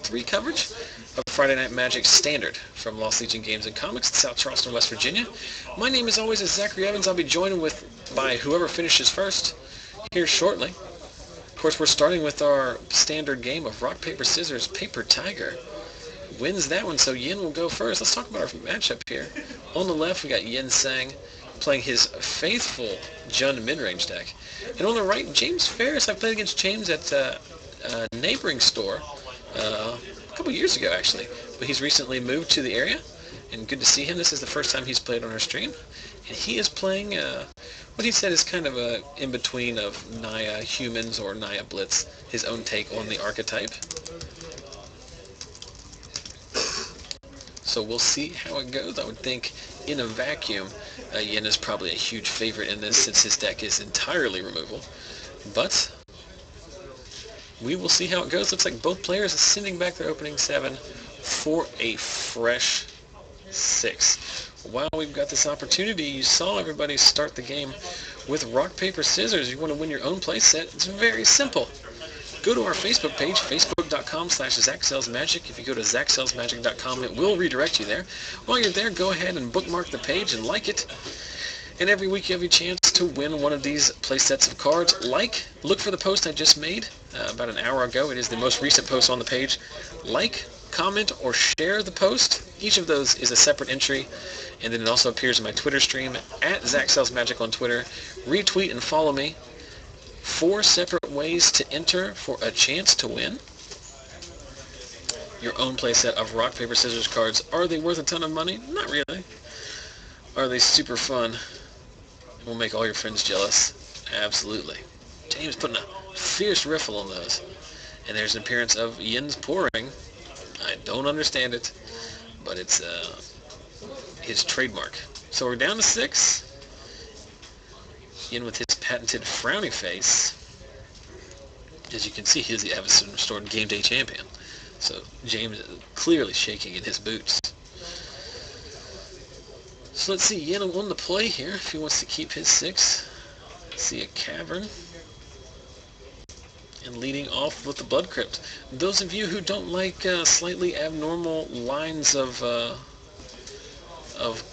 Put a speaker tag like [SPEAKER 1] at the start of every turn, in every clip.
[SPEAKER 1] 3 coverage of Friday Night Magic Standard from Lost Legion Games and Comics in South Charleston, West Virginia. My name, as always, is Zachary Evans. I'll be joined by whoever finishes first here shortly. Of course, we're starting with our standard game of rock, paper, scissors, paper tiger. Wins that one, so Yen will go first. Let's talk about our matchup here. On the left, we got Yen-shyang playing his faithful Jund Midrange deck. And on the right, James Ferris. I played against James at a neighboring store a couple years ago, actually. But he's recently moved to the area, and good to see him. This is the first time he's played on our stream. And he is playing what he said is kind of a in-between of Naya Humans or Naya Blitz, his own take on the archetype. So we'll see how it goes. I would think in a vacuum, Yen is probably a huge favorite in this since his deck is entirely removal. But we will see how it goes. Looks like both players are sending back their opening 7 for a fresh 6. While we've got this opportunity, you saw everybody start the game with rock, paper, scissors. You want to win your own play set. It's very simple. Go to our Facebook page, facebook.com/ZachSellsMagic. If you go to ZachSellsMagic.com, it will redirect you there. While you're there, go ahead and bookmark the page and like it. And every week you have a chance to win one of these play sets of cards. Look for the post I just made about an hour ago. It is the most recent post on the page. Like, comment, or share the post. Each of those is a separate entry. And then it also appears in my Twitter stream, at ZachSellsMagic on Twitter. Retweet and follow me. 4 separate ways to enter for a chance to win your own playset of rock, paper, scissors cards. Are they worth a ton of money? Not really. Are they super fun? Will make all your friends jealous? Absolutely. James putting a fierce riffle on those. And there's an appearance of Yen's pouring. I don't understand it, but it's his trademark. So we're down to 6. Yen with his patented frowny face. As you can see, he is the Avison Restored Game Day champion. So James is clearly shaking in his boots. So let's see, Yen on the play here if he wants to keep his 6. See a cavern. And leading off with the Blood Crypt. Those of you who don't like slightly abnormal lines of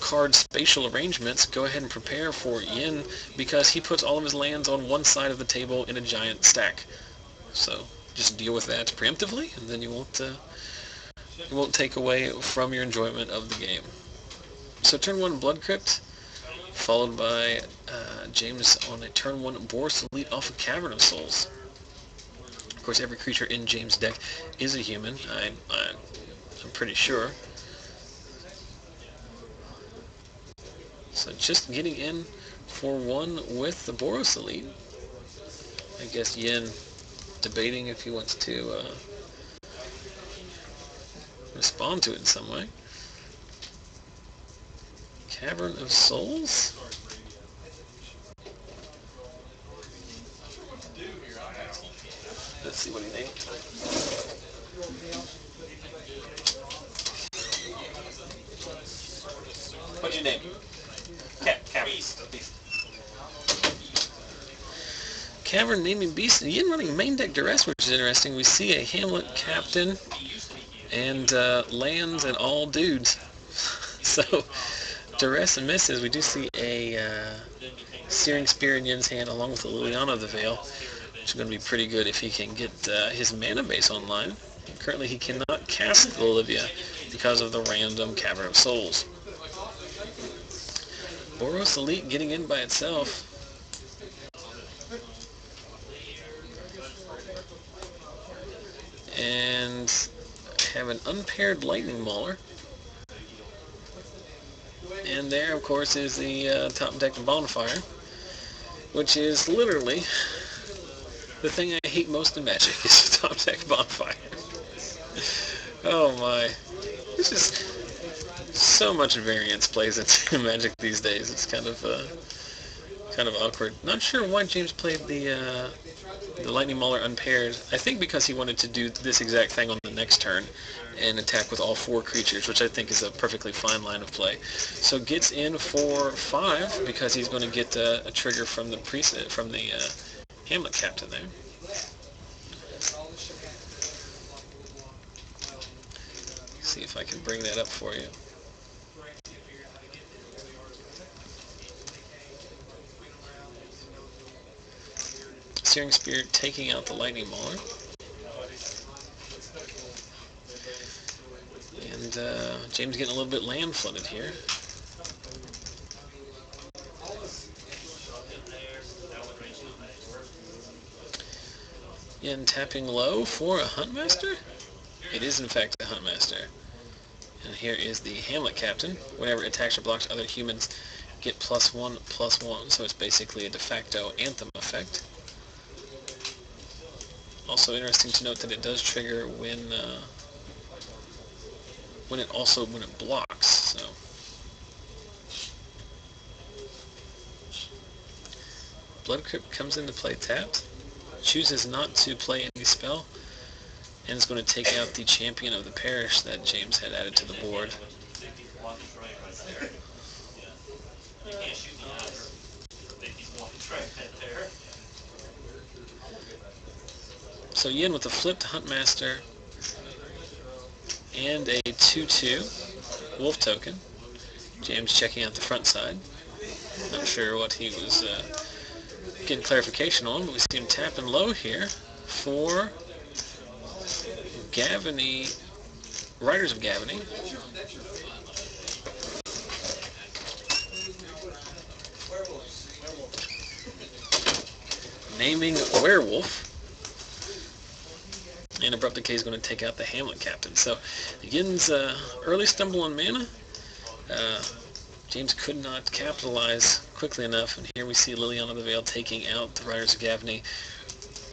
[SPEAKER 1] card spatial arrangements, go ahead and prepare for Yen, because he puts all of his lands on one side of the table in a giant stack. So just deal with that preemptively, and then you won't take away from your enjoyment of the game. So turn 1 Blood Crypt, followed by James on a turn 1 Boros Elite off of Cavern of Souls. Of course, every creature in James' deck is a human. I'm pretty sure. So just getting in for 1 with the Boros Elite. I guess Yen debating if he wants to respond to it in some way. Cavern of Souls? Let's see what he named. What'd you name? Cavern naming Beast. Yen running main deck Duress, which is interesting. We see a Hamlet Captain and lands and all dudes. So Duress and misses. We do see a Searing Spear in Yen's hand along with the Liliana of the Veil, which is going to be pretty good if he can get his mana base online. Currently he cannot cast the Olivia because of the random Cavern of Souls. Boros Elite getting in by itself. And have an unpaired Lightning Mauler. And there, of course, is the top deck Bonfire, which is literally the thing I hate most in Magic, is the top deck Bonfire. Oh my. It's just so much variance plays into Magic these days. It's kind of awkward. Not sure why James played the Lightning Mauler unpaired. I think because he wanted to do this exact thing on the next turn and attack with all 4 creatures, which I think is a perfectly fine line of play. So gets in for 5 because he's going to get a trigger from the Hamlet Captain there. see if I can bring that up for you. Searing Spear taking out the Lightning Mauler. And James getting a little bit land flooded here. Yen tapping low for a Huntmaster? It is in fact a Huntmaster. And here is the Hamlet Captain. Whenever it attacks or blocks other humans, get +1/+1. So it's basically a de facto Anthem effect. Also interesting to note that it does trigger when it blocks. So Blood Crypt comes into play tapped, chooses not to play any spell, and is going to take out the Champion of the Parish that James had added to the board. So Yen with a flipped Huntmaster and a 2/2 Wolf token. James checking out the front side. Not sure what he was getting clarification on, but we see him tapping low here for Gavany, Riders of Gavany. Naming Werewolf. And Abrupt Decay is going to take out the Hamlet Captain. So Yen's early stumble on mana. James could not capitalize quickly enough, and here we see Liliana the Veil taking out the Riders of Gavany.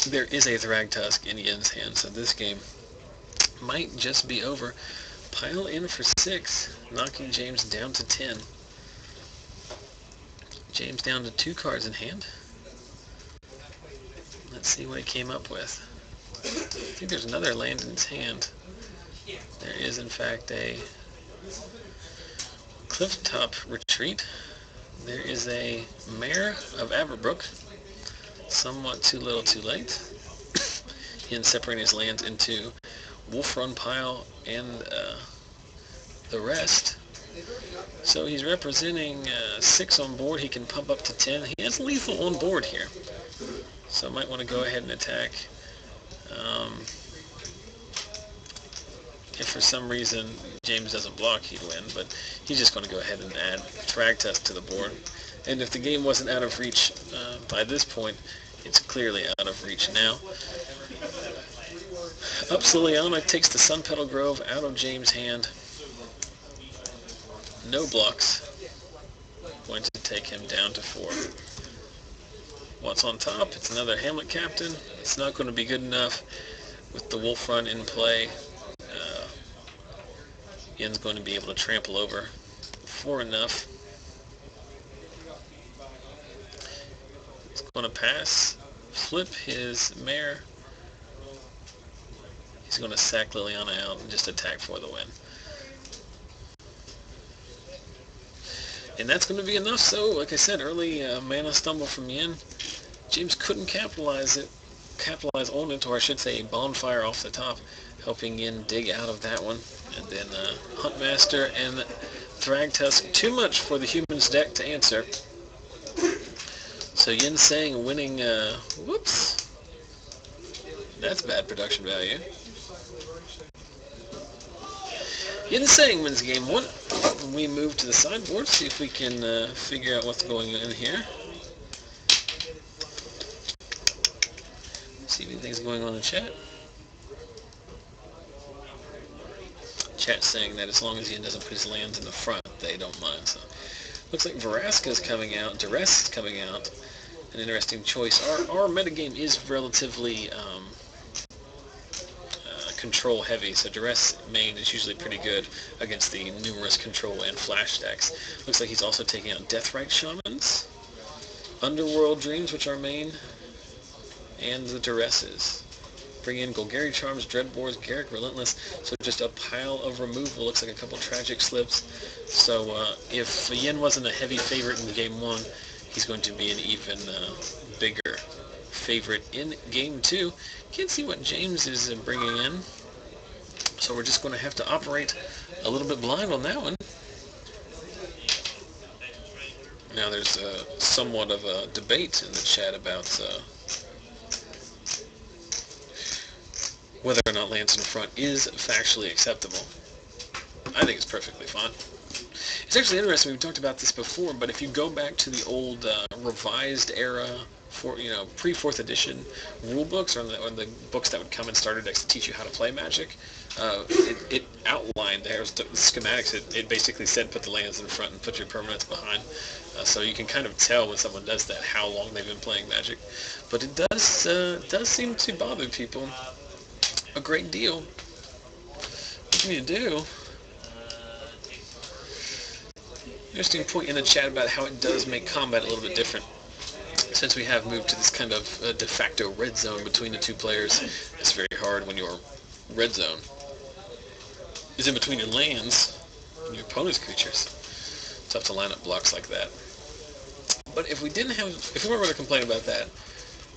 [SPEAKER 1] There is a Thragtusk in Yen's hand, so this game might just be over. Pile in for 6, knocking James down to 10. James down to 2 cards in hand. Let's see what he came up with. I think there's another land in his hand. There is, in fact, a Clifftop Retreat. There is a Mare of Averbrook. Somewhat too little too late. Yen separating his lands into Wolf Run Pile and the rest. So he's representing 6 on board. He can pump up to 10. He has lethal on board here. So might want to go ahead and attack. If for some reason James doesn't block, he'd win, but he's just going to go ahead and add Thragtusk to the board. And if the game wasn't out of reach by this point, it's clearly out of reach now. Ups Liliana, takes the Sun Petal Grove out of James' hand. No blocks. Going to take him down to 4. What's on top? It's another Hamlet Captain. It's not going to be good enough with the Wolf Run in play. Yen's going to be able to trample over 4 enough. He's going to pass, flip his Mare. He's going to sack Liliana out and just attack for the win. And that's going to be enough. So, like I said, early mana stumble from Yen. James couldn't capitalize on it, or I should say a bonfire off the top, helping Yen dig out of that one. And then Huntmaster and Thragtusk, too much for the humans deck to answer. So Yen-shyang winning, whoops, that's bad production value. Yen-shyang wins game 1. We move to the sideboard, see if we can figure out what's going on here. See if anything's going on in the chat. Chat saying that as long as Yen doesn't put his lands in the front, they don't mind. So looks like Vraska's coming out, Duress is coming out. An interesting choice. Our metagame is relatively control heavy, so Duress main is usually pretty good against the numerous control and flash decks. Looks like he's also taking out Deathrite Shamans, Underworld Dreams, which are main, and the Duresses. Bring in Golgari Charms, Dreadbores, Garrick Relentless, so just a pile of removal. Looks like a couple Tragic Slips. So if Yen wasn't a heavy favorite in Game 1, he's going to be an even bigger favorite in Game 2. Can't see what James is bringing in. So we're just going to have to operate a little bit blind on that one. Now there's somewhat of a debate in the chat about whether or not Lance in front is factually acceptable. I think it's perfectly fine. It's actually interesting. We've talked about this before, but if you go back to the old revised era, for pre-4th edition rule books, or the books that would come in Starter decks to teach you how to play Magic, it outlined there's the schematics. It basically said put the lands in front and put your permanents behind. So you can kind of tell when someone does that how long they've been playing Magic. But it does seem to bother people a great deal. What you need to do. Interesting point in the chat about how it does make combat a little bit different. Since we have moved to this kind of de facto red zone between the two players, it's very hard when your red zone is in between your lands and your opponent's creatures. It's tough to line up blocks like that. But if we were going to complain about that,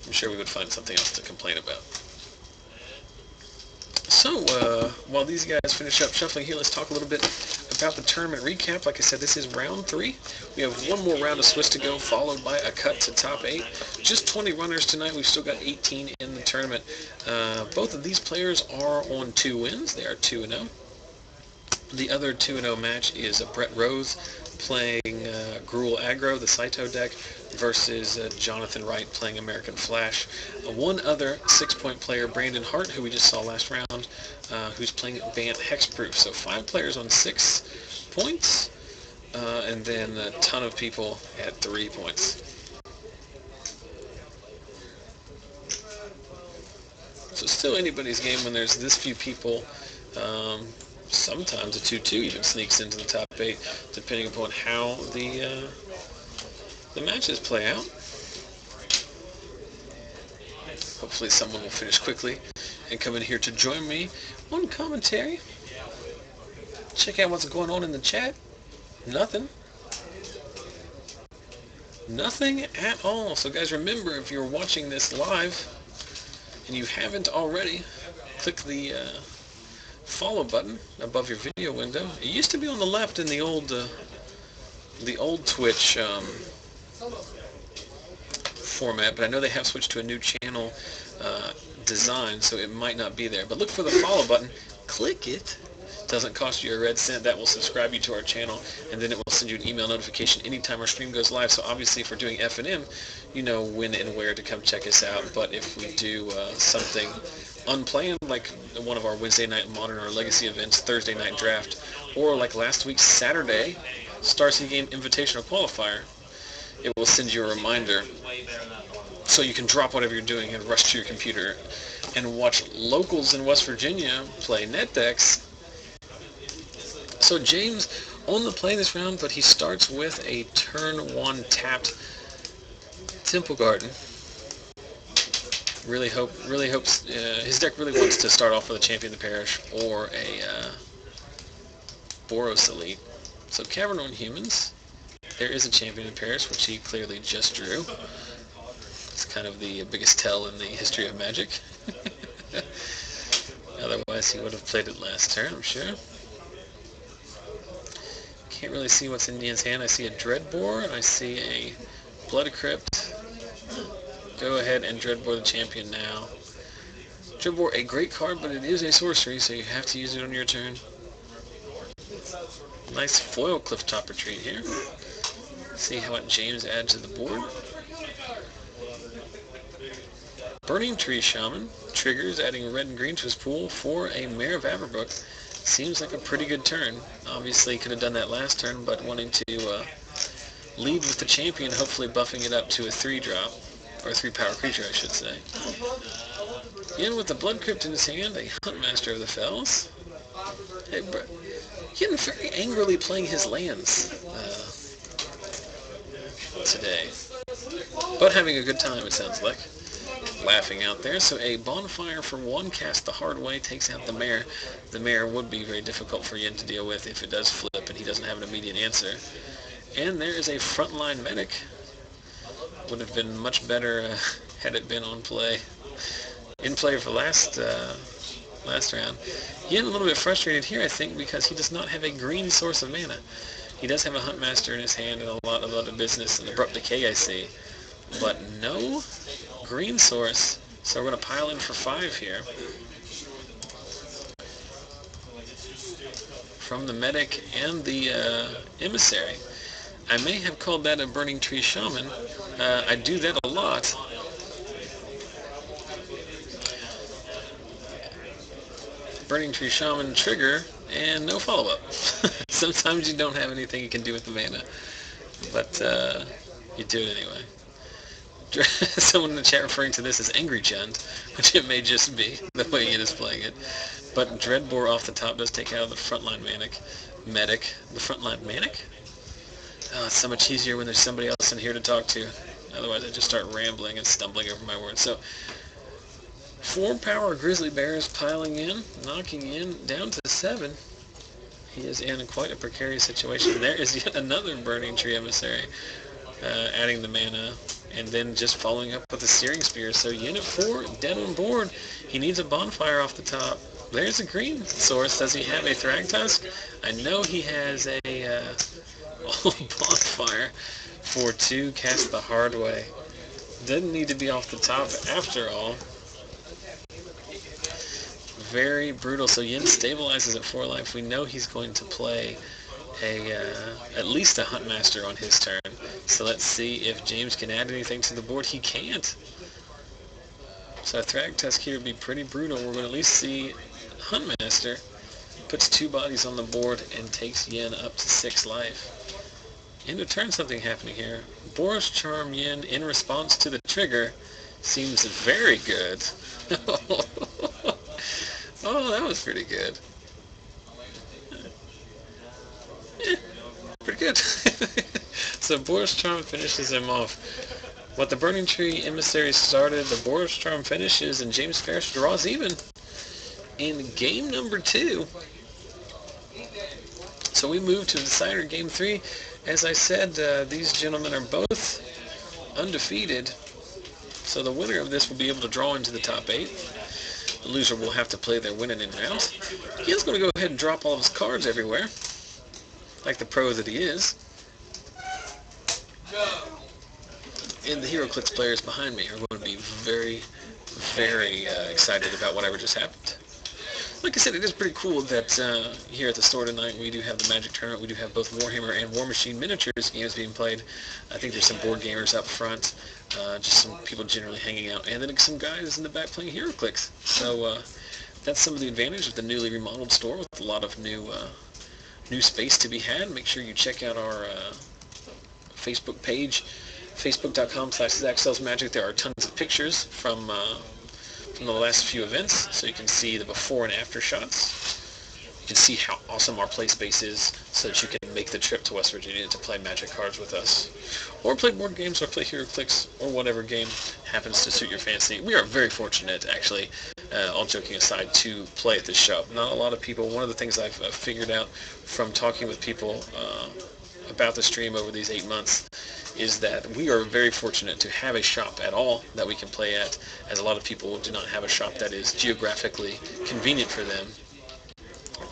[SPEAKER 1] I'm sure we would find something else to complain about. So, while these guys finish up shuffling here, let's talk a little bit about the tournament recap. Like I said, this is round 3. We have one more round of Swiss to go, followed by a cut to top 8. Just 20 runners tonight. We've still got 18 in the tournament. Both of these players are on 2 wins. They are 2-0. The other 2-0 match is Brett Rose playing Gruul Aggro, the Saito deck, versus Jonathan Wright playing American Flash. One other 6-point player, Brandon Hart, who we just saw last round, who's playing Bant Hexproof. So 5 players on 6 points, and then a ton of people at 3 points. So still anybody's game when there's this few people. Sometimes a 2-2 even sneaks into the top 8, depending upon how the matches play out. Hopefully someone will finish quickly and come in here to join me on commentary. Check out what's going on in the chat. Nothing. Nothing at all. So guys, remember, if you're watching this live and you haven't already, click the follow button above your video window. It used to be on the left in the old Twitch format, but I know they have switched to a new channel design, so it might not be there. But look for the follow button, click it. Doesn't cost you a red cent. That will subscribe you to our channel, and then it will send you an email notification anytime our stream goes live. So obviously, if we're doing FNM, you know when and where to come check us out. But if we do something unplanned, like one of our Wednesday night Modern or Legacy events, Thursday night draft, or like last week's Saturday Star City Game Invitational Qualifier, it will send you a reminder so you can drop whatever you're doing and rush to your computer and watch locals in West Virginia play net decks. So James on the play this round, but he starts with a turn 1 tapped Temple Garden. Really hopes his deck really wants to start off with a Champion of the Parish or a Boros Elite. So Cavern on Humans. There is a Champion of the Parish, which he clearly just drew. It's kind of the biggest tell in the history of Magic. Otherwise, he would have played it last turn, I'm sure. Can't really see what's in Ian's hand. I see a Dreadbore, and I see a Blood Crypt. Go ahead and Dreadbore the Champion now. Dreadbore, a great card, but it is a sorcery, so you have to use it on your turn. Nice foil Clifftop Retreat here. See how what James adds to the board. Burning Tree Shaman triggers, adding red and green to his pool for a Mare of Aberbrook. Seems like a pretty good turn. Obviously, could have done that last turn, but wanting to lead with the champion, hopefully buffing it up to a 3-drop, or a 3-power creature, I should say. Yen with the Blood Crypt in his hand, a Huntmaster of the Fells. Hey, Yen very angrily playing his lands today, but having a good time, it sounds like. Laughing out there. So a Bonfire for 1 cast the hard way takes out the Mare. The Mare would be very difficult for Yen to deal with if it does flip and he doesn't have an immediate answer. And there is a Frontline Medic. Would have been much better had it been on play. In play for last last round. Yen a little bit frustrated here, I think, because he does not have a green source of mana. He does have a Huntmaster in his hand and a lot of other business and Abrupt Decay, I see, but no green source, so we're going to pile in for 5 here. From the Medic and the Emissary. I may have called that a Burning Tree Shaman. I do that a lot. Burning Tree Shaman trigger, and no follow-up. Sometimes you don't have anything you can do with the mana, but you do it anyway. Someone in the chat referring to this as Angry Chund, which it may just be, the way Ian is playing it. But Dreadbore off the top does take out the frontline medic. The frontline manic? Oh, it's so much easier when there's somebody else in here to talk to. Otherwise I just start rambling and stumbling over my words. So, 4 power Grizzly Bears piling in, knocking in down to 7. He is in quite a precarious situation. There is yet another Burning Tree Emissary, adding the mana, and then just following up with the Searing Spear. So Unit 4, dead on board. He needs a bonfire off the top. There's a green source. Does he have a Thragtusk? I know he has a bonfire for 2, cast the hard way. Doesn't need to be off the top after all. Very brutal. So Yen stabilizes at 4 life. We know he's going to play at least a Huntmaster on his turn. So let's see if James can add anything to the board. He can't. So a Thragtusk here would be pretty brutal. We're going to at least see Huntmaster puts 2 bodies on the board and takes Yen up to 6 life. End of turn, something happening here. Boros Charm Yen in response to the trigger seems very good. Oh, that was pretty good. Pretty good. So Boros Charm finishes him off. What the Burning Tree Emissary started, the Boros Charm finishes, and James Ferris draws even in game number 2. So we move to Decider game 3. As I said, these gentlemen are both undefeated. So the winner of this will be able to draw into the top 8. The loser will have to play their winning in and out. He is going to go ahead and drop all of his cards everywhere, like the pro that he is. And the HeroClix players behind me are going to be very, very excited about whatever just happened. Like I said, it is pretty cool that here at the store tonight we do have the Magic Tournament. We do have both Warhammer and War Machine miniatures games being played. I think there's some board gamers up front, just some people generally hanging out, and then some guys in the back playing HeroClix. So that's some of the advantage of the newly remodeled store with a lot of new space to be had. Make sure you check out our Facebook page, facebook.com/ZachSellsMagic. There are tons of pictures from the last few events, so you can see the before and after shots. You can see how awesome our play space is, so that you can make the trip to West Virginia to play Magic cards with us, or play board games, or play HeroClix, or whatever game happens to suit your fancy. We are very fortunate, actually, all joking aside, to play at this shop. Not a lot of people. One of the things I've figured out from talking with people about the stream over these 8 months is that we are very fortunate to have a shop at all that we can play at, as a lot of people do not have a shop that is geographically convenient for them.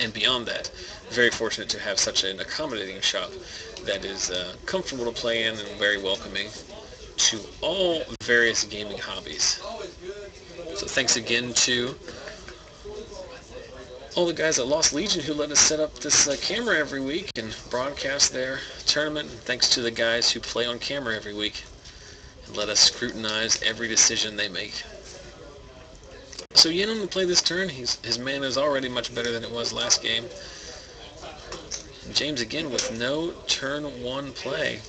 [SPEAKER 1] And beyond that, very fortunate to have such an accommodating shop that is comfortable to play in and very welcoming to all various gaming hobbies. So thanks again to all the guys at Lost Legion who let us set up this camera every week and broadcast their tournament. And thanks to the guys who play on camera every week and let us scrutinize every decision they make. So Yen to play this turn. His mana is already much better than it was last game. James again with no turn 1 play.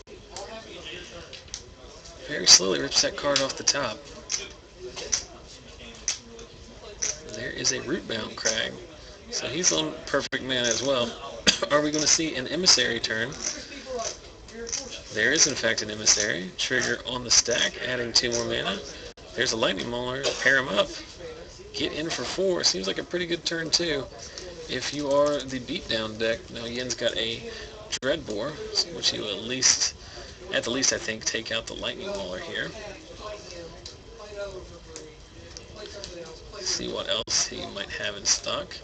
[SPEAKER 1] Very slowly rips that card off the top. There is a Rootbound Crag. So he's on perfect mana as well. Are we going to see an Emissary turn? There is in fact an Emissary. Trigger on the stack, adding 2 more mana. There's a Lightning Mauler. Pair him up. Get in for 4. Seems like a pretty good turn too, if you are the beatdown deck. Now Yen's got a Dreadbore, which he will at the least I think, take out the Lightning Mauler here. See what else he might have in stock.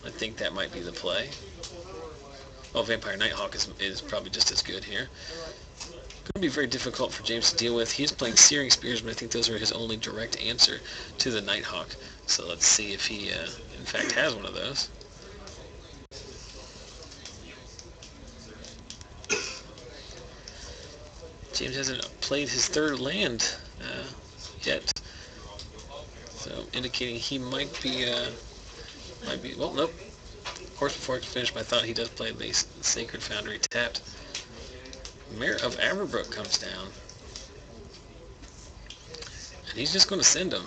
[SPEAKER 1] I think that might be the play. Oh, Vampire Nighthawk is probably just as good here. Going to be very difficult for James to deal with. He is playing Searing Spears, but I think those are his only direct answer to the Nighthawk. So let's see if he, in fact, has one of those. James hasn't played his third land yet, so indicating he might be, well, nope. Of course, before I can finish my thought, he does play the Sacred Foundry tapped. Mayor of Averbrook comes down. And he's just going to send him.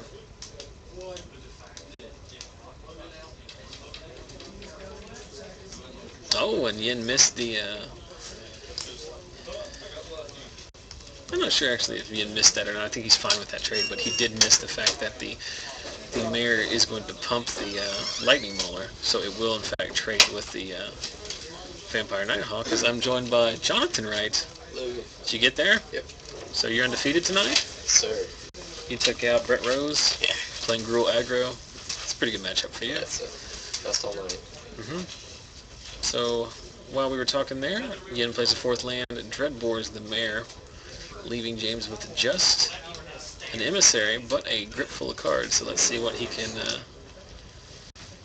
[SPEAKER 1] Oh, and Yen missed the... I'm not sure, actually, if Yen missed that or not. I think he's fine with that trade, but he did miss the fact that the mayor is going to pump the Lightning Mauler, so it will, in fact, trade with the Vampire Nighthawk, because I'm joined by Jonathan Wright.
[SPEAKER 2] Hello.
[SPEAKER 1] Did you get there?
[SPEAKER 2] Yep.
[SPEAKER 1] So you're undefeated tonight?
[SPEAKER 2] Yes, sir.
[SPEAKER 1] You took out Brett Rose,
[SPEAKER 2] Yeah.
[SPEAKER 1] playing Gruul aggro. It's a pretty good matchup for you.
[SPEAKER 2] That's best all night.
[SPEAKER 1] So while we were talking there, Yen plays a fourth land. Dreadbore's the mayor, leaving James with just an emissary, but a grip full of cards. So let's see what he can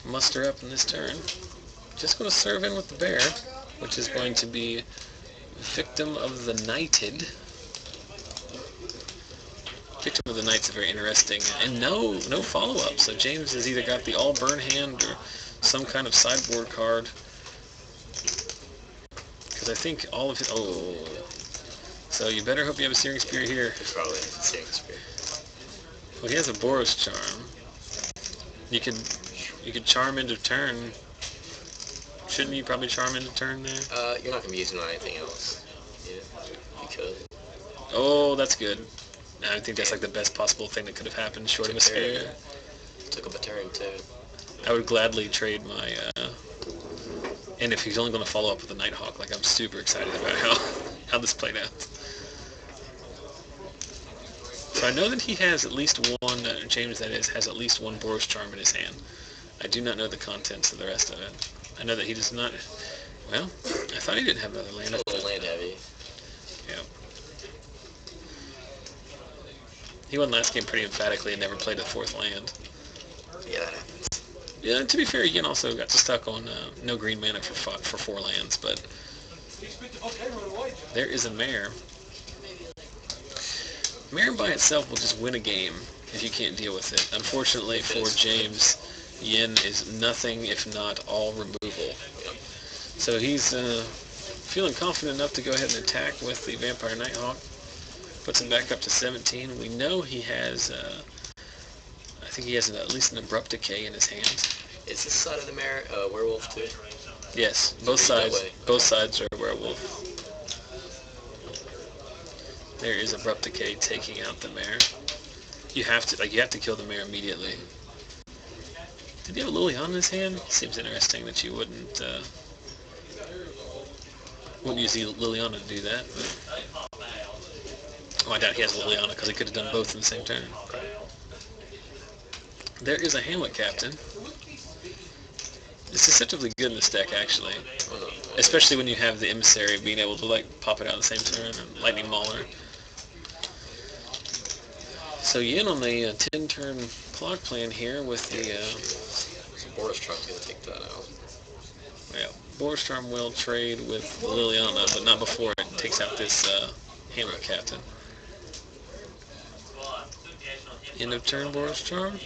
[SPEAKER 1] muster up in this turn. Just going to serve in with the bear, which is going to be Victim of the Knighted. Victim of the Knight's very interesting, and no follow-up. So James has either got the all burn hand or some kind of sideboard card. Because I think all of his... Oh. So you better hope you have a Searing Spear here.
[SPEAKER 2] Probably Searing Spear.
[SPEAKER 1] Well, he has a Boros Charm. You could charm into turn. Shouldn't you probably charm into turn there?
[SPEAKER 2] You're not going to be using it on anything else. Yeah, you could.
[SPEAKER 1] Oh, that's good. I think that's like the best possible thing that could have happened, short of a spear.
[SPEAKER 2] Took up a turn, too.
[SPEAKER 1] I would gladly trade my... and if he's only going to follow up with the Nighthawk, like I'm super excited about how this played out. So I know that he has at least one, James that is, has at least one Boros Charm in his hand. I do not know the contents of the rest of it. I know that he does not... Well, I thought he didn't have another land.
[SPEAKER 2] A little land heavy.
[SPEAKER 1] Yeah. He won last game pretty emphatically and never played a fourth land.
[SPEAKER 2] Yeah, that happens.
[SPEAKER 1] Yeah, to be fair, Yen also got stuck on no green mana for 4 lands, but there is a mare. Mare by itself will just win a game if you can't deal with it. Unfortunately for James, Yen is nothing if not all removal. So he's feeling confident enough to go ahead and attack with the Vampire Nighthawk. Puts him back up to 17. We know he has, I think he has at least an Abrupt Decay in his hand.
[SPEAKER 2] Is this side of the mare werewolf too?
[SPEAKER 1] Yes, both sides. Both sides are werewolf. There is Abrupt Decay taking out the mare. You have to kill the mare immediately. Did he have a Liliana in his hand? Seems interesting that you wouldn't use Liliana to do that. But, oh, I doubt he has Liliana because he could have done both in the same turn. There is a Hamlet Captain. It's deceptively good in this deck, actually. Especially when you have the Emissary being able to pop it out in the same turn, and Lightning Mauler. So Yen on the 10-turn clock plan here with the...
[SPEAKER 2] So Boros Charm's going to take that out.
[SPEAKER 1] Yeah, Boros Charm will trade with Liliana, but not before it takes out this Hamlet Captain. End of turn Boros Charm?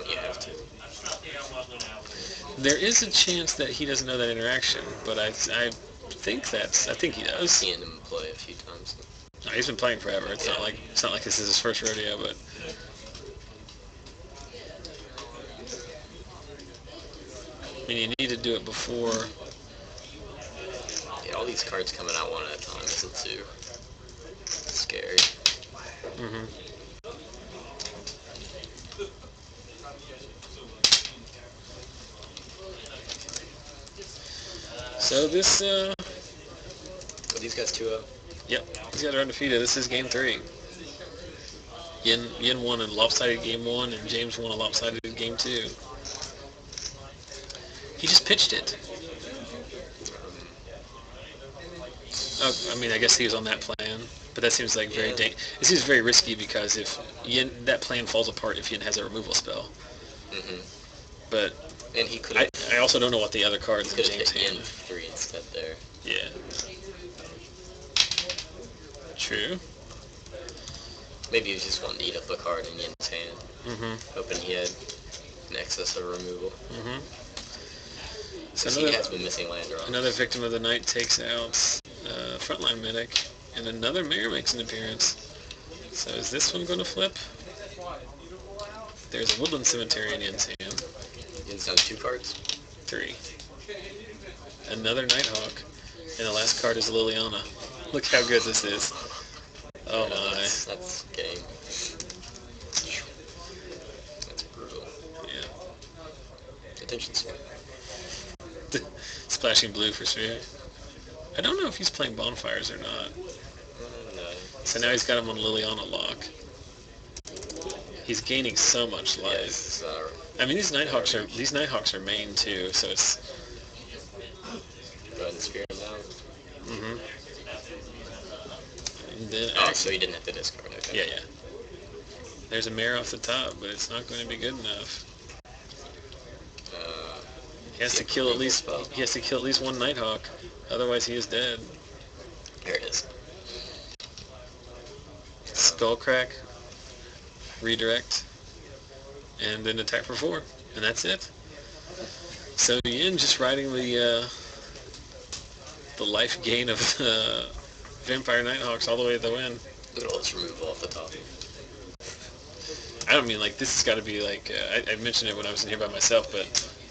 [SPEAKER 2] You have to.
[SPEAKER 1] There is a chance that he doesn't know that interaction, but I think he does.
[SPEAKER 2] I've seen him play a few times.
[SPEAKER 1] No, he's been playing forever. It's not like this is his first rodeo, but I mean, you need to do it before.
[SPEAKER 2] Yeah, all these cards coming out one at a time isn't too scary.
[SPEAKER 1] So this,
[SPEAKER 2] Are these guys 2-0?
[SPEAKER 1] Yep, these guys are undefeated. This is game 3. Yen won a lopsided game 1, and James won a lopsided game 2. He just pitched it. I mean, I guess he was on that plan, but that seems like it seems very risky because if that plan falls apart if Yen has a removal spell. But
[SPEAKER 2] And he could.
[SPEAKER 1] I also don't know what the other cards in
[SPEAKER 2] James'
[SPEAKER 1] hand.
[SPEAKER 2] 3 instead there.
[SPEAKER 1] Yeah. True.
[SPEAKER 2] Maybe he was just wanting to eat up a card in Yen's hand. Hoping he had an excess of removal. So he has been missing land draws.
[SPEAKER 1] Another victim of the night takes out Frontline Medic, and another Mayor makes an appearance. So is this one going to flip? There's a Woodland Cemetery in Yen's hand.
[SPEAKER 2] Yen's down 2 cards?
[SPEAKER 1] 3. Another Nighthawk, and the last card is Liliana. Look how good this is. Oh my.
[SPEAKER 2] That's game. That's brutal.
[SPEAKER 1] Yeah.
[SPEAKER 2] Attention sphere.
[SPEAKER 1] Splashing blue for sure. I don't know if he's playing bonfires or not.
[SPEAKER 2] No.
[SPEAKER 1] So now he's got him on Liliana lock. He's gaining so much life. I mean, these Nighthawks are main too, so it's.
[SPEAKER 2] Go ahead and spear him down.
[SPEAKER 1] And then,
[SPEAKER 2] so he didn't have to discard. Okay.
[SPEAKER 1] Yeah. There's a mare off the top, but it's not going to be good enough. He has to kill at least. He has to kill at least one Nighthawk, otherwise he is dead.
[SPEAKER 2] There it is.
[SPEAKER 1] Skullcrack, redirect, and then attack for 4, and that's it. So Yen just riding the life gain of Vampire Nighthawks all the way to the win.
[SPEAKER 2] Look at all this removal off the top.
[SPEAKER 1] I don't mean like this has got to be like I mentioned it when I was in here by myself, but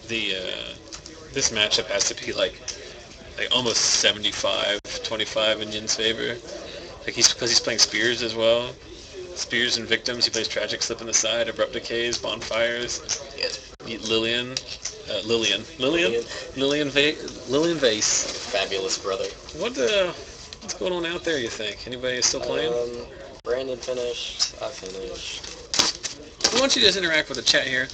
[SPEAKER 1] this matchup has to be like almost 75-25 in Yen's favor. Like because he's playing Spears as well. Spears and Victims. He plays Tragic Slip in the side, Abrupt Decays, Bonfires.
[SPEAKER 2] Yes.
[SPEAKER 1] Lillian Vase.
[SPEAKER 2] Fabulous brother.
[SPEAKER 1] What's going on out there? You think anybody is still playing?
[SPEAKER 2] Brandon finished. I finished.
[SPEAKER 1] I want you to just interact with the chat here.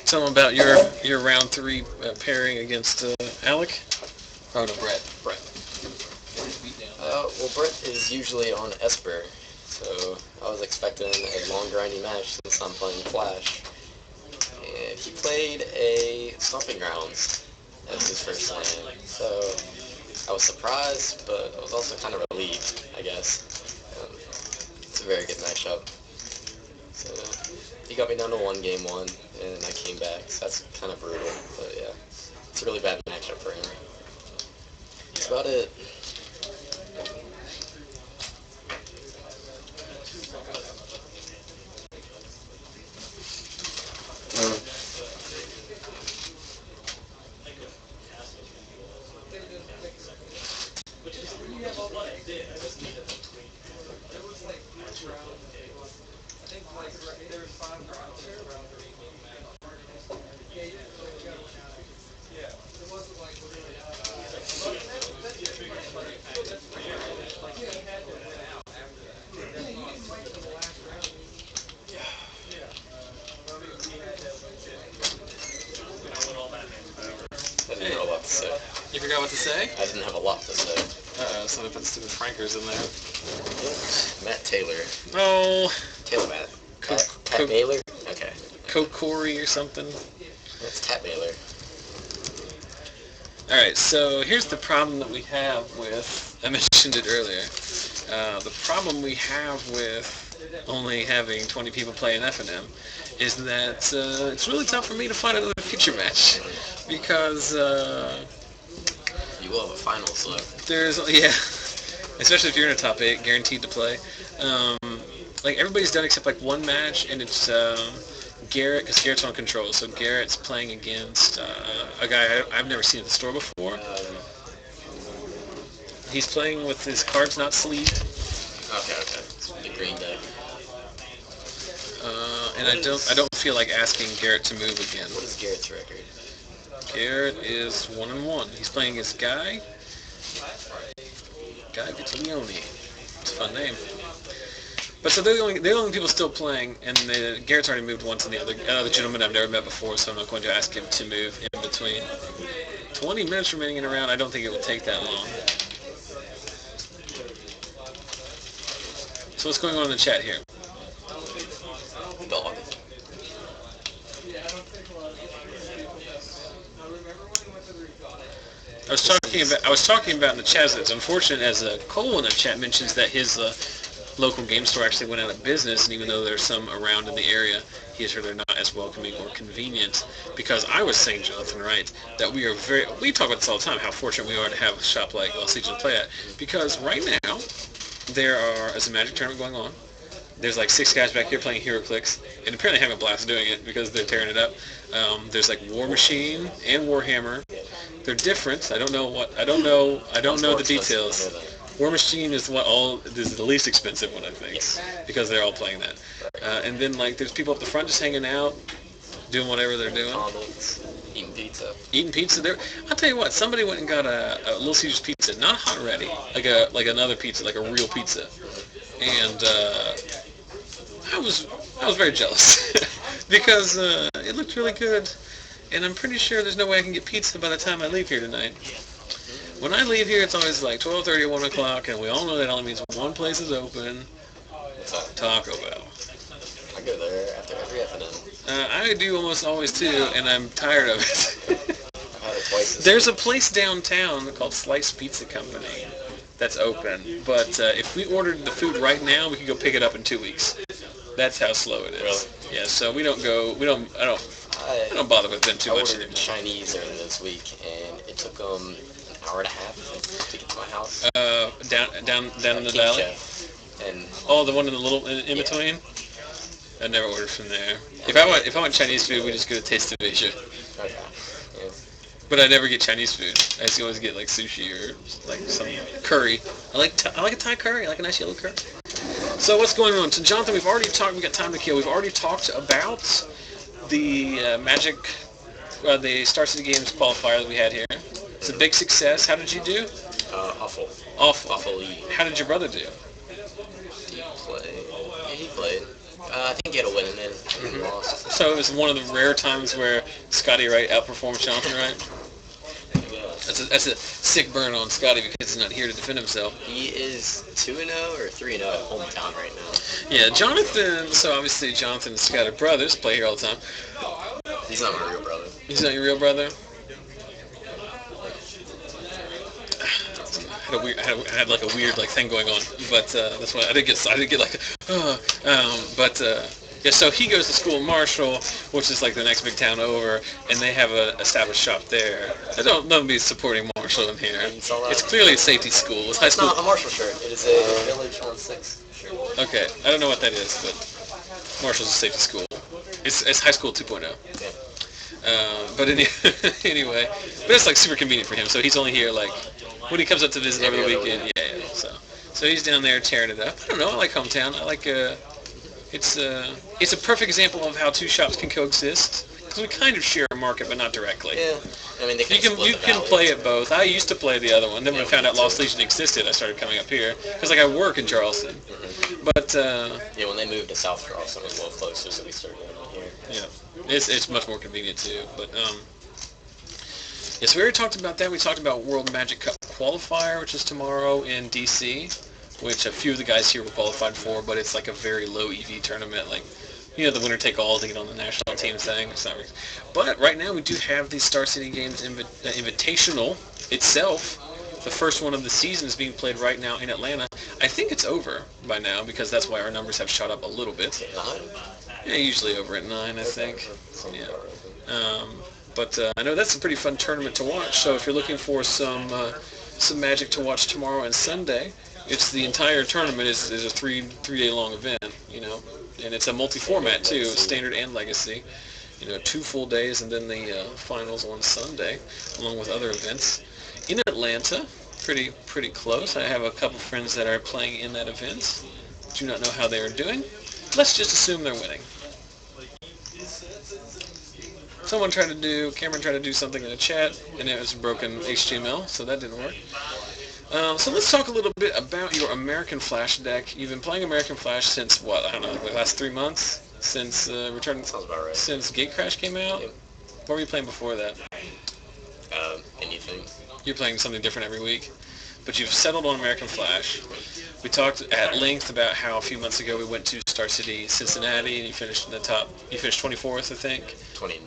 [SPEAKER 1] Tell them about your round 3 pairing against Alec. Oh no, Brett.
[SPEAKER 2] Well, Brett is usually on Esper, so I was expecting a long grindy match since I'm playing Flash. And he played a Stomping Grounds as his first land, so I was surprised, but I was also kind of relieved, I guess. It's a very good matchup. So he got me down to 1 game 1, and I came back, so that's kind of brutal, but yeah. It's a really bad matchup for him. That's about it.
[SPEAKER 1] You forgot what to say?
[SPEAKER 2] I didn't have a lot to say.
[SPEAKER 1] Somebody put stupid Frankers in there.
[SPEAKER 2] Matt Taylor.
[SPEAKER 1] Oh.
[SPEAKER 2] Taylor Matt. Tat Baylor? Okay.
[SPEAKER 1] Kokori or something.
[SPEAKER 2] That's Tat Baylor.
[SPEAKER 1] Alright, so here's the problem that we have with, I mentioned it earlier, the problem we have with only having 20 people play in FNM is that it's really tough for me to find another feature match because
[SPEAKER 2] you will have a finals left.
[SPEAKER 1] Especially if you're in a top 8, guaranteed to play. Like everybody's done except like 1 match, and it's Garrett, because Garrett's on control. So Garrett's playing against a guy I've never seen at the store before. He's playing with his cards not sleeved.
[SPEAKER 2] Okay. The green deck.
[SPEAKER 1] And I don't feel like asking Garrett to move again.
[SPEAKER 2] What is Garrett's record?
[SPEAKER 1] Garrett is 1-1. He's playing his Guy Vitiglione. It's a fun name. But so they're the only people still playing, and Garrett's already moved once, and the other gentleman I've never met before, so I'm not going to ask him to move in between. 20 minutes remaining in a round. I don't think it will take that long. So what's going on in the chat here?
[SPEAKER 2] Dog.
[SPEAKER 1] I was talking about in the chat. It's unfortunate as Cole in the chat mentions that his local game store actually went out of business, and even though there's some around in the area, he has heard they're not as welcoming or convenient. Because I was saying, Jonathan, right, that we talk about this all the time, how fortunate we are to have a shop like Lost Legion to play at. Because right now, there's a Magic tournament going on. There's like 6 guys back here playing HeroClix, and apparently having a blast doing it because they're tearing it up. There's like War Machine and Warhammer. They're different. I don't know the details. War Machine is the least expensive one, I think, because they're all playing that. And then like there's people up the front just hanging out, doing whatever they're doing.
[SPEAKER 2] Eating pizza.
[SPEAKER 1] Eating pizza. I'll tell you what. Somebody went and got a Little Caesars pizza, not hot ready, like another pizza, like a real pizza, and I was very jealous because it looked really good, and I'm pretty sure there's no way I can get pizza by the time I leave here tonight. When I leave here, it's always like 12:30 or 1 o'clock, and we all know that only means one place is open. Taco Bell.
[SPEAKER 2] I go there after every FNM.
[SPEAKER 1] I do almost always too, and I'm tired of it.
[SPEAKER 2] I've had it twice.
[SPEAKER 1] There's a place downtown called Slice Pizza Company that's open, but if we ordered the food right now, we could go pick it up in 2 weeks. That's how slow it is.
[SPEAKER 2] Really?
[SPEAKER 1] Yeah, so I don't bother with them too much
[SPEAKER 2] I ordered
[SPEAKER 1] anymore.
[SPEAKER 2] Chinese during this week, and it took them an hour and a half to get to my house.
[SPEAKER 1] Down in the valley?
[SPEAKER 2] And
[SPEAKER 1] The one in the little in between? I never ordered from there. If I want Chinese food, we just go to Taste of Asia.
[SPEAKER 2] okay. Yeah.
[SPEAKER 1] But I never get Chinese food. I just always get like sushi or like some curry. I like a Thai curry. I like a nice yellow curry. So what's going on? So Jonathan, we got time to kill. We've already talked about the Magic, the Star City Games qualifier that we had here. It's a big success. How did you do?
[SPEAKER 2] Awful.
[SPEAKER 1] Awful.
[SPEAKER 2] Awfully.
[SPEAKER 1] How did your brother do?
[SPEAKER 2] He played. I think he had a win and then he lost.
[SPEAKER 1] So it was one of the rare times where Scotty Wright outperformed Jonathan Wright. That's a sick burn on Scotty because he's not here to defend himself.
[SPEAKER 2] He is 2-0 or 3-0 at hometown right now.
[SPEAKER 1] Yeah, Jonathan. So obviously Jonathan and Scott are brothers. Play here all the time.
[SPEAKER 2] He's not my real brother.
[SPEAKER 1] He's not your real brother. I had like a weird like thing going on, but that's why I did get like, yeah. So he goes to school in Marshall, which is like the next big town over, and they have an established shop there. I don't be supporting Marshall in here. It's clearly a safety school. It's high school.
[SPEAKER 2] It's not a Marshall shirt. It is a Village on 6 shirt.
[SPEAKER 1] Okay, I don't know what that is, but Marshall's a safety school. It's high school 2.0.
[SPEAKER 2] Yeah.
[SPEAKER 1] But anyway, but it's like super convenient for him. So he's only here like when he comes up to visit over the weekend. Yeah. So he's down there tearing it up. I don't know. I like hometown. I like it's a perfect example of how two shops can coexist because we kind of share a market, but not directly.
[SPEAKER 2] Yeah. I mean,
[SPEAKER 1] you can play at both. I used to play the other one. Then when I found out Lost Legion existed, I started coming up here because like I work in Charleston.
[SPEAKER 2] Mm-hmm.
[SPEAKER 1] But
[SPEAKER 2] yeah, when they moved to South Charleston, it was a little closer, so we started going here.
[SPEAKER 1] Yeah, it's much more convenient too. But yeah, so we already talked about that. We talked about World Magic Cup qualifier, which is tomorrow in DC, which a few of the guys here were qualified for, but it's like a very low EV tournament, like the winner take all to get on the national team thing. It's not really, but right now we do have the Star City Games Invitational itself. The first one of the season is being played right now in Atlanta. I think it's over by now because that's why our numbers have shot up a little bit.
[SPEAKER 2] 9?
[SPEAKER 1] Yeah, usually over at 9, I think. Yeah. But I know that's a pretty fun tournament to watch. So if you're looking for some Magic to watch tomorrow and Sunday, it's the entire tournament is a three-day long event, and it's a multi-format too, standard and legacy. 2 full days and then the finals on Sunday, along with other events in Atlanta. Pretty close. I have a couple friends that are playing in that event. Do not know how they are doing. Let's just assume they're winning. Cameron tried to do something in the chat, and it was broken HTML, so that didn't work. So let's talk a little bit about your American Flash deck. You've been playing American Flash since what? I don't know, the last 3 months since
[SPEAKER 2] Sounds about right.
[SPEAKER 1] since Gate Crash came out.
[SPEAKER 2] Yep.
[SPEAKER 1] What were you playing before that?
[SPEAKER 2] Anything.
[SPEAKER 1] You're playing something different every week, but you've settled on American Flash. We talked at length about how a few months ago we went to Star City, Cincinnati, and you finished in the top. You finished 24th, I think.
[SPEAKER 2] 29th.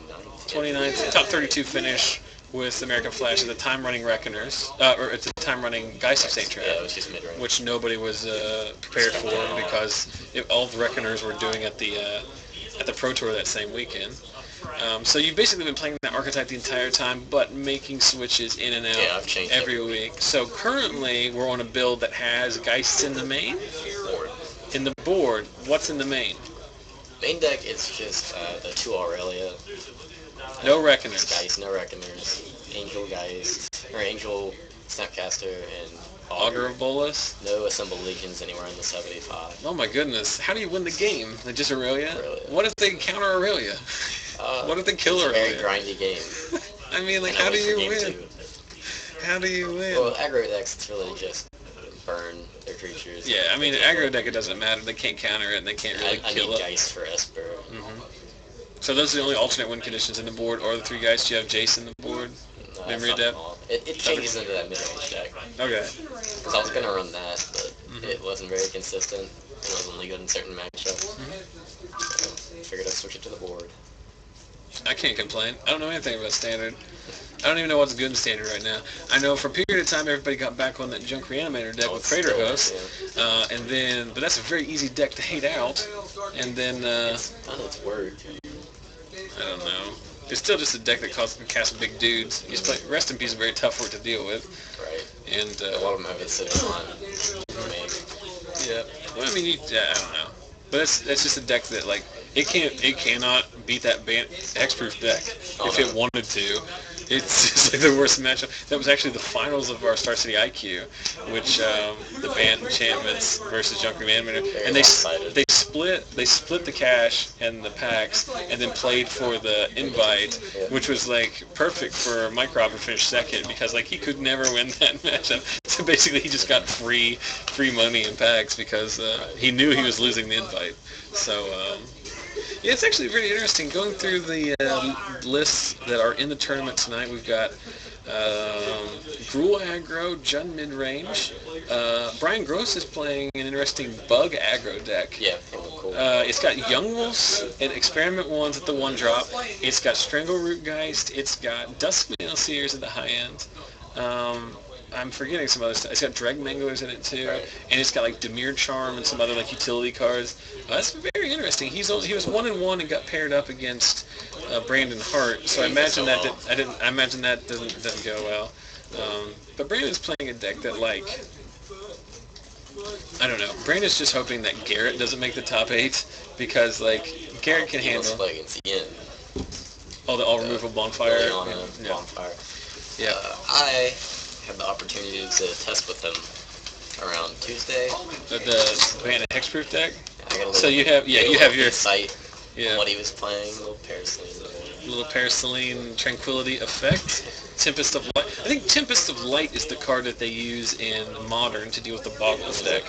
[SPEAKER 1] 29th, top 32 finish with American Flash at the time-running Reckoners, or at the time-running Geist of St. Trap,
[SPEAKER 2] Yeah, it was just Midrange.
[SPEAKER 1] which nobody was prepared for because all the Reckoners were doing at the Pro Tour that same weekend. So you've basically been playing that archetype the entire time, but making switches in and out
[SPEAKER 2] I've changed
[SPEAKER 1] every week. So currently we're on a build that has Geists in the main.
[SPEAKER 2] Board.
[SPEAKER 1] In the board, what's in the main?
[SPEAKER 2] Main deck is just the 2 Aurelia.
[SPEAKER 1] No Reckoners.
[SPEAKER 2] Geist, no Reckoners. Angel Geist, or Angel Snapcaster, and
[SPEAKER 1] Augur of Bolus.
[SPEAKER 2] No Assembled Legions anywhere in the 75.
[SPEAKER 1] Oh my goodness. How do you win the game? They just Aurelia?
[SPEAKER 2] Aurelia.
[SPEAKER 1] What if they counter Aurelia? What if they kill
[SPEAKER 2] It's
[SPEAKER 1] Aurelia?
[SPEAKER 2] a very grindy game.
[SPEAKER 1] I mean, like,
[SPEAKER 2] And I
[SPEAKER 1] how do
[SPEAKER 2] wait for
[SPEAKER 1] you
[SPEAKER 2] game
[SPEAKER 1] win?
[SPEAKER 2] 2.
[SPEAKER 1] How do you win?
[SPEAKER 2] Well, aggro decks, it's really just burn their creatures.
[SPEAKER 1] Yeah, I mean, aggro deck, it doesn't matter. They can't counter it, and they can't really
[SPEAKER 2] I
[SPEAKER 1] kill
[SPEAKER 2] need
[SPEAKER 1] it.
[SPEAKER 2] Geist for Esper.
[SPEAKER 1] Mm-hmm. So those are the only alternate win conditions in the board, or the 3 guys. Do you have Jace in the board?
[SPEAKER 2] No,
[SPEAKER 1] Memory
[SPEAKER 2] that's not
[SPEAKER 1] depth?
[SPEAKER 2] all. It changes into that mid-range deck.
[SPEAKER 1] Okay.
[SPEAKER 2] Because I was going to run that, but it wasn't very consistent. It was only good in certain matchups. So I figured I'd switch it to the board.
[SPEAKER 1] I can't complain. I don't know anything about Standard. I don't even know what's good in Standard right now. I know for a period of time everybody got back on that Junk Reanimator deck with
[SPEAKER 2] it's
[SPEAKER 1] Crater
[SPEAKER 2] still,
[SPEAKER 1] Host, and then, but that's a very easy deck to hate out, and then,
[SPEAKER 2] It's done its work.
[SPEAKER 1] I don't know. It's still just a deck that casts big dudes. Rest in Peace is very tough for it to deal with.
[SPEAKER 2] Right.
[SPEAKER 1] And
[SPEAKER 2] A lot of them have it sitting on main.
[SPEAKER 1] yeah, well, I mean, I don't know. But that's just a deck that, like, it cannot beat that hexproof deck if it wanted to. It's just like the worst matchup. That was actually the finals of our Star City IQ, which the band Enchantments versus Junk Reanimator, and they split the cash and the packs, and then played for the invite, which was like perfect for Mike Robert to finish second because like he could never win that matchup. So basically, he just got free money in packs because he knew he was losing the invite. So. Yeah, it's actually pretty interesting. Going through the lists that are in the tournament tonight, we've got Gruul Aggro, Jund Midrange. Brian Gross is playing an interesting Bug Aggro deck.
[SPEAKER 2] Yeah, cool.
[SPEAKER 1] It's got Young Wolves and Experiment Ones at the 1-drop. It's got Strangleroot Geist. It's got Duskmail Seers at the high end. I'm forgetting some other stuff. It's got Dreg Manglers in it too, and it's got like Dimir Charm and some other like utility cards. That's very interesting. He was 1-1 and got paired up against Brandon Hart. So I imagine that doesn't go well. But Brandon's playing a deck that like I don't know. Brandon's just hoping that Garrett doesn't make the top 8 because like Garrett can handle.
[SPEAKER 2] Let's play against Yen.
[SPEAKER 1] Oh, the all removal bonfire.
[SPEAKER 2] Bonfire.
[SPEAKER 1] Yeah.
[SPEAKER 2] I had the opportunity to test with him around Tuesday.
[SPEAKER 1] The Bandit Hexproof deck.
[SPEAKER 2] So
[SPEAKER 1] you have your
[SPEAKER 2] insight
[SPEAKER 1] on
[SPEAKER 2] what he was playing.
[SPEAKER 1] Little Paraceline Tranquility Effect. Tempest of Light. I think Tempest of Light is the card that they use in Modern to deal with the Boggles deck,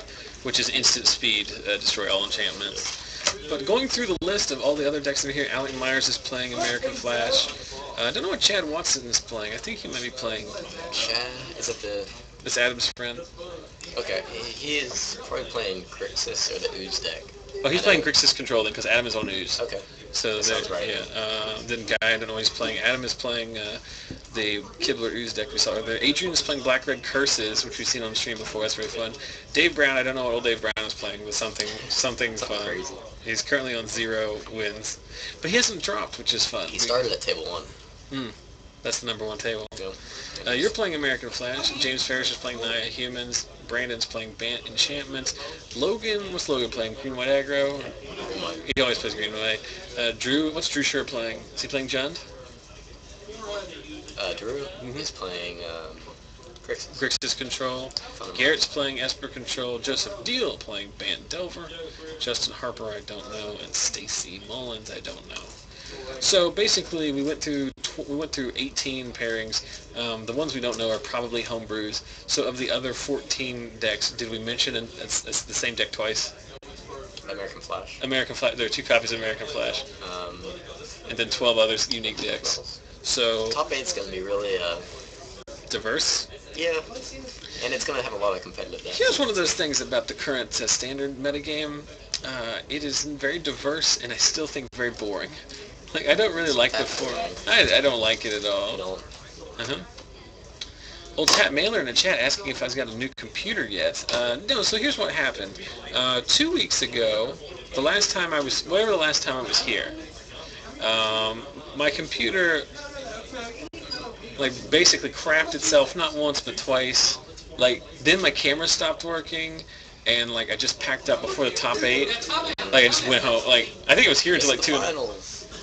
[SPEAKER 1] which is instant speed, destroy all enchantments. But going through the list of all the other decks over here, Alec Myers is playing American Flash. I don't know what Chad Watson is playing. I think he might be playing...
[SPEAKER 2] Chad? Is it the...
[SPEAKER 1] It's Adam's friend.
[SPEAKER 2] Okay, he is probably playing Crixus or the Ooze deck.
[SPEAKER 1] Oh, he's playing Grixis Control then, because Adam is on Ooze.
[SPEAKER 2] Okay.
[SPEAKER 1] So
[SPEAKER 2] sounds right.
[SPEAKER 1] Yeah. Then Guy, I don't know what he's playing. Adam is playing the Kibler Ooze deck we saw earlier. Adrian is playing Black Red Curses, which we've seen on the stream before. That's very fun. Dave Brown, I don't know what old Dave Brown is playing, but something fun.
[SPEAKER 2] Crazy.
[SPEAKER 1] He's currently on 0 wins, but he hasn't dropped, which is fun.
[SPEAKER 2] He started at table 1.
[SPEAKER 1] That's the number 1 table.
[SPEAKER 2] Yeah.
[SPEAKER 1] You're playing American Flash. James Ferris is playing Naya Humans. Brandon's playing Bant Enchantments. What's Logan playing? Green White Aggro? He always plays Green White. What's Drew Sher playing? Is he playing Jund?
[SPEAKER 2] Drew is playing Grixis.
[SPEAKER 1] Grixis Control. Garrett's playing Esper Control. Joseph Deal playing Bant Delver. Justin Harper, I don't know. And Stacy Mullins, I don't know. So basically, we went through 18 pairings. The ones we don't know are probably homebrews. So of the other 14 decks, did we mention it's the same deck twice?
[SPEAKER 2] American Flash.
[SPEAKER 1] American Flash. There are 2 copies of American Flash, and then 12 other unique decks. So
[SPEAKER 2] top 8's gonna be really
[SPEAKER 1] diverse.
[SPEAKER 2] Yeah, and it's gonna have a lot of competitive decks.
[SPEAKER 1] Here's one of those things about the current standard metagame. It is very diverse, and I still think very boring. Like, I don't really like the form. I don't like it at all.
[SPEAKER 2] You don't.
[SPEAKER 1] Uh-huh. Old Tat Mailer in the chat asking if I've got a new computer yet. No, so here's what happened. 2 weeks ago, the last time I was here, my computer, like, basically crapped itself not once but twice. Like, then my camera stopped working, and, like, I just packed up before the top 8. Like, I just went home. Like, I think it was here until, like, 2.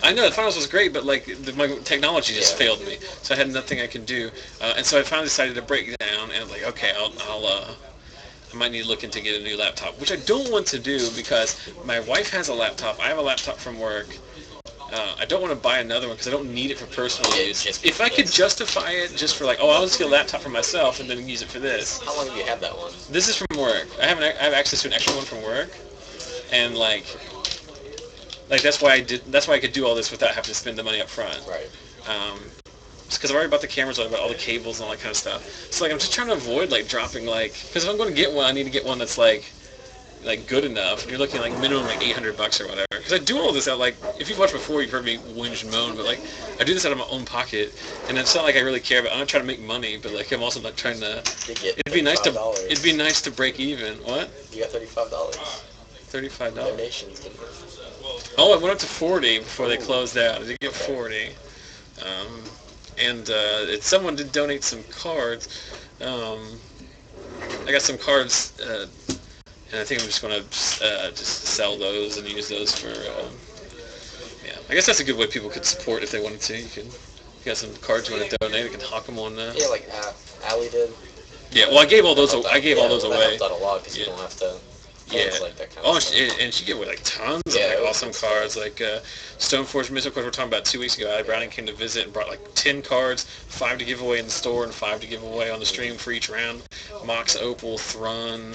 [SPEAKER 1] I know, the finals was great, but, like, my technology just failed me. So I had nothing I could do. And so I finally decided to break down, and I'm like, okay, I might need to look into get a new laptop, which I don't want to do because my wife has a laptop. I have a laptop from work. I don't want to buy another one because I don't need it for personal use. If I could justify it just for, like, oh, I'll just get a laptop for myself and then use it for this.
[SPEAKER 2] How long have you had that one?
[SPEAKER 1] This is from work. I have access to an extra one from work, and like that's why I could do all this without having to spend the money up front.
[SPEAKER 2] Right.
[SPEAKER 1] It's because I've already bought the cameras, I bought all the cables and all that kind of stuff. So, like, I'm just trying to avoid, like, dropping, like, because if I'm going to get one, I need to get one that's like good enough. You're looking at, like, minimum like $800 or whatever. Because I do all this out, like, if you've watched before, you've heard me whinge and moan, but, like, I do this out of my own pocket, and it's not like I really care, but I'm not trying to make money, but, like, I'm also not trying to. It'd be nice to break even. What?
[SPEAKER 2] You got $35.
[SPEAKER 1] $35.
[SPEAKER 2] Donations.
[SPEAKER 1] Oh, it went up to 40 before they closed out. I did get 40. Someone did donate some cards. I got some cards, and I think I'm just going to just sell those and use those for, yeah. I guess that's a good way people could support if they wanted to. You got some cards you want to donate, you can hawk them on
[SPEAKER 2] Yeah, like Allie did.
[SPEAKER 1] Yeah, well, I gave all those away.
[SPEAKER 2] That helped out a lot because you don't have to.
[SPEAKER 1] Yeah.
[SPEAKER 2] Like that kind of stuff.
[SPEAKER 1] And she gave away, like, tons of, like, awesome cards. Like, Stoneforge Missile, of course, we were talking about 2 weeks ago. Ali Browning came to visit and brought, like, 10 cards, 5 to give away in the store and 5 to give away on the stream for each round. Mox Opal, Thrun,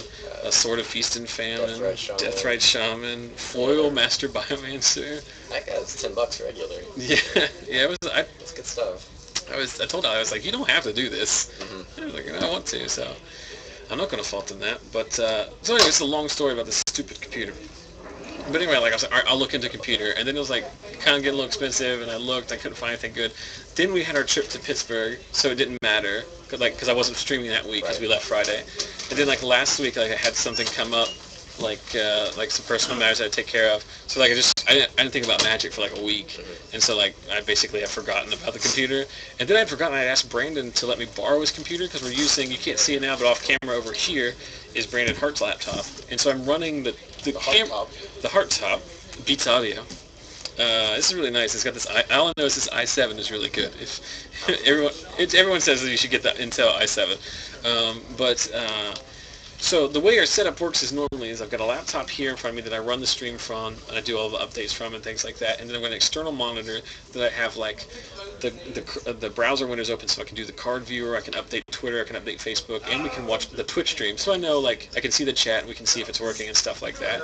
[SPEAKER 1] Sword of Feast and Famine, Deathrite Shaman, Foil Master Biomancer.
[SPEAKER 2] That guy's $10 regular.
[SPEAKER 1] Yeah,
[SPEAKER 2] It's good stuff.
[SPEAKER 1] I told her, I was like, you don't have to do this. I was like, I want to, so I'm not going to fault in that. But, so anyway, it's a long story about this stupid computer. But anyway, like, I was like, all right, I'll look into computer. And then it was, like, kind of getting a little expensive, and I looked, I couldn't find anything good. Then we had our trip to Pittsburgh, so it didn't matter, because I wasn't streaming that week, because we left Friday. And then, like, last week, like, I had something come up, like some personal matters I had to take care of. So, like, I didn't think about Magic for, like, a week. And so, like, I basically have forgotten about the computer. And then I'd forgotten I'd asked Brandon to let me borrow his computer, because we're using, you can't see it now, but off camera over here is Brandon Hart's laptop. And so I'm running the Hart Top, Beats Audio. This is really nice. It's got this, all I know is this i7 is really good. Everyone says that you should get that Intel i7. So the way our setup works is normally I've got a laptop here in front of me that I run the stream from, and I do all the updates from and things like that. And then I've got an external monitor that I have, like, the browser windows open so I can do the card viewer, I can update Twitter, I can update Facebook, and we can watch the Twitch stream. So I know, like, I can see the chat, and we can see if it's working and stuff like that.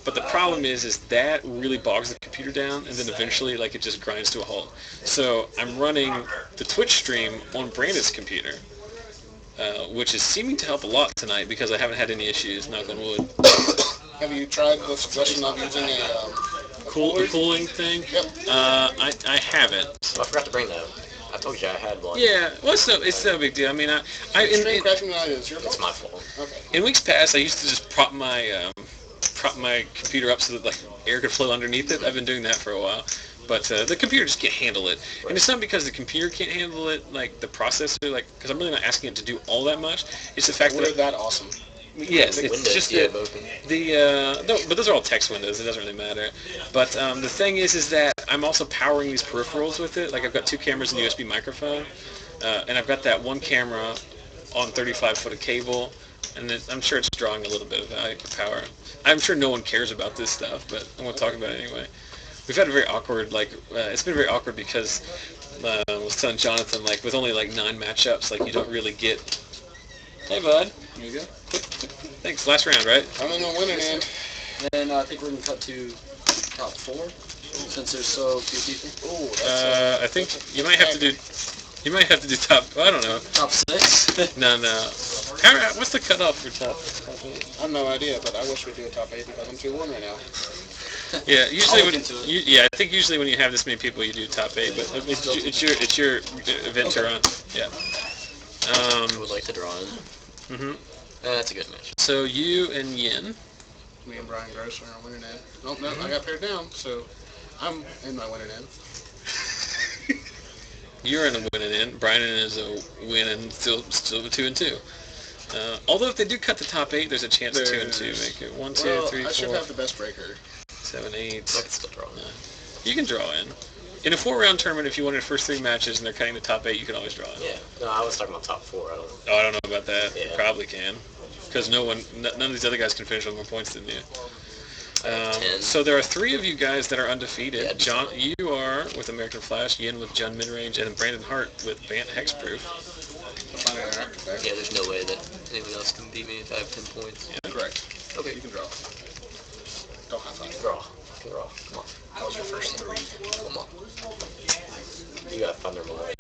[SPEAKER 1] But the problem is that really bogs the computer down, and then eventually, like, it just grinds to a halt. So I'm running the Twitch stream on Brandon's computer. Which is seeming to help a lot tonight because I haven't had any issues, knock on wood.
[SPEAKER 3] Have you tried the suggestion of using a
[SPEAKER 1] cooling thing?
[SPEAKER 3] Yep.
[SPEAKER 1] I haven't.
[SPEAKER 2] Oh, I forgot to bring that. I told you I had one.
[SPEAKER 1] Yeah, well, it's no big deal. I mean,
[SPEAKER 3] Stream crashing tonight is your fault?
[SPEAKER 2] It's my fault.
[SPEAKER 3] Okay.
[SPEAKER 1] In weeks past, I used to just prop my computer up so that, like, air could flow underneath it. I've been doing that for a while. But the computer just can't handle it. Right. And it's not because the computer can't handle it, like the processor, like, because I'm really not asking it to do all that much. It's the fact
[SPEAKER 3] We're that awesome.
[SPEAKER 1] Yes, it's
[SPEAKER 2] Windows
[SPEAKER 1] just
[SPEAKER 2] no,
[SPEAKER 1] but those are all text windows. It doesn't really matter. But the thing is that I'm also powering these peripherals with it. Like, I've got 2 cameras and a USB microphone, and I've got that one camera on 35 foot of cable, and I'm sure it's drawing a little bit of value for power. I'm sure no one cares about this stuff, but I'm going to talk about it anyway. we've had a very awkward, like, it's been very awkward because I was telling Jonathan, like, with only, like, 9 matchups, like, you don't really get... Hey, bud.
[SPEAKER 3] There you go.
[SPEAKER 1] Thanks. Last round, right?
[SPEAKER 3] I'm in the winning end.
[SPEAKER 4] Then I think we're going to cut to top 4, since there's so few people.
[SPEAKER 3] Ooh, that's
[SPEAKER 1] I think you might have to do... You might have to do top... I don't know.
[SPEAKER 4] Top 6?
[SPEAKER 1] No. What's the cutoff for top 8?
[SPEAKER 3] I have no idea, but I wish we'd do a top 8 because I'm 2-1 right now.
[SPEAKER 1] Yeah, usually
[SPEAKER 4] I'll look into it.
[SPEAKER 1] yeah, I think usually when you have this many people, you do top 8. But it's your event to run. Yeah.
[SPEAKER 2] I would like to draw in. That's a good match.
[SPEAKER 1] So you and Yen.
[SPEAKER 3] Me and Brian Gross are on winning end. Nope, I got paired down, so I'm in my winning end.
[SPEAKER 1] You're in a winning end. Brian is a win and still 2-2. Although if they do cut the top 8, there's a chance 2-2 make it 1, 2, 3,
[SPEAKER 3] I should
[SPEAKER 1] 4,
[SPEAKER 3] have the best breaker.
[SPEAKER 1] 7, 8.
[SPEAKER 2] I can still draw in.
[SPEAKER 1] You can draw in. In a 4-round tournament, if you wanted the first 3 matches and they're cutting the top 8, you can always draw in.
[SPEAKER 2] Yeah. No, I was talking about top 4.
[SPEAKER 1] Oh, I don't know about that.
[SPEAKER 2] Yeah.
[SPEAKER 1] You probably can. Because none of these other guys can finish with more points than you.
[SPEAKER 2] 10.
[SPEAKER 1] So there are 3 of you guys that are undefeated.
[SPEAKER 2] Yeah,
[SPEAKER 1] John, you are with American Flash, Yen with Jun Midrange, and Brandon Hart with Bant Hexproof.
[SPEAKER 2] Yeah, there's no way that anyone else can beat me if I have 10 points.
[SPEAKER 1] Yeah.
[SPEAKER 3] Correct.
[SPEAKER 2] Okay.
[SPEAKER 3] You can draw. Don't high five.
[SPEAKER 2] Draw. You can draw. Come on.
[SPEAKER 3] That was your first 3.
[SPEAKER 2] Come on. You got Thunder Malay.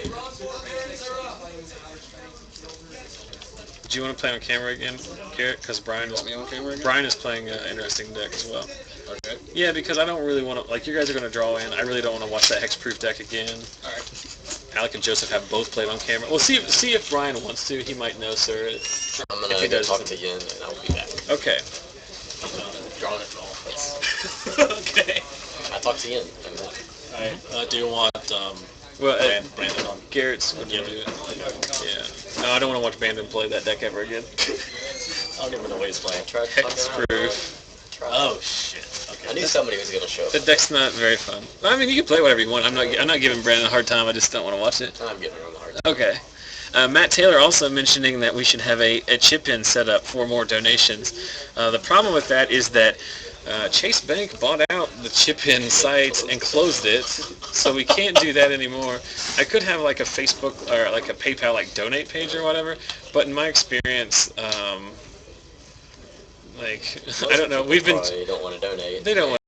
[SPEAKER 1] Do you want to play on camera again, Garrett? Because Brian
[SPEAKER 3] Want me on camera again?
[SPEAKER 1] Brian is playing an interesting deck as well.
[SPEAKER 3] Okay.
[SPEAKER 1] Yeah, because I don't really want to, like, you guys are going to draw in. I really don't want to watch that Hexproof deck again.
[SPEAKER 3] Alright.
[SPEAKER 1] Alec and Joseph have both played on camera. Well, see if Brian wants to. He might know, sir.
[SPEAKER 2] I'm
[SPEAKER 1] If
[SPEAKER 2] going
[SPEAKER 1] he
[SPEAKER 2] to go
[SPEAKER 1] does-
[SPEAKER 2] talk to Yen, and I'll be back.
[SPEAKER 1] Okay.
[SPEAKER 4] Drawing it all.
[SPEAKER 1] Okay.
[SPEAKER 2] I talked to Yen.
[SPEAKER 4] Do you want
[SPEAKER 1] Well,
[SPEAKER 4] Brandon on?
[SPEAKER 1] Garrett's going to do it. Yeah. No, I don't want to watch Brandon play that deck ever again.
[SPEAKER 4] I don't even know what he's playing.
[SPEAKER 2] Tried to talk to him.
[SPEAKER 1] Hexproof.
[SPEAKER 4] Oh, shit.
[SPEAKER 2] I
[SPEAKER 4] Okay.
[SPEAKER 2] knew somebody was going to show up.
[SPEAKER 1] The deck's not very fun. I mean, you can play whatever you want. I'm not giving Brandon a hard time. I just don't want to watch it.
[SPEAKER 2] I'm giving him a hard time.
[SPEAKER 1] Okay. Matt Taylor also mentioning that we should have a chip-in set up for more donations. The problem with that is that Chase Bank bought out the chip-in site and closed it, so we can't do that anymore. I could have like a Facebook or like a PayPal like donate page or whatever, but in my experience, like I don't know. We've been
[SPEAKER 2] Probably don't want to donate.
[SPEAKER 1] they don't want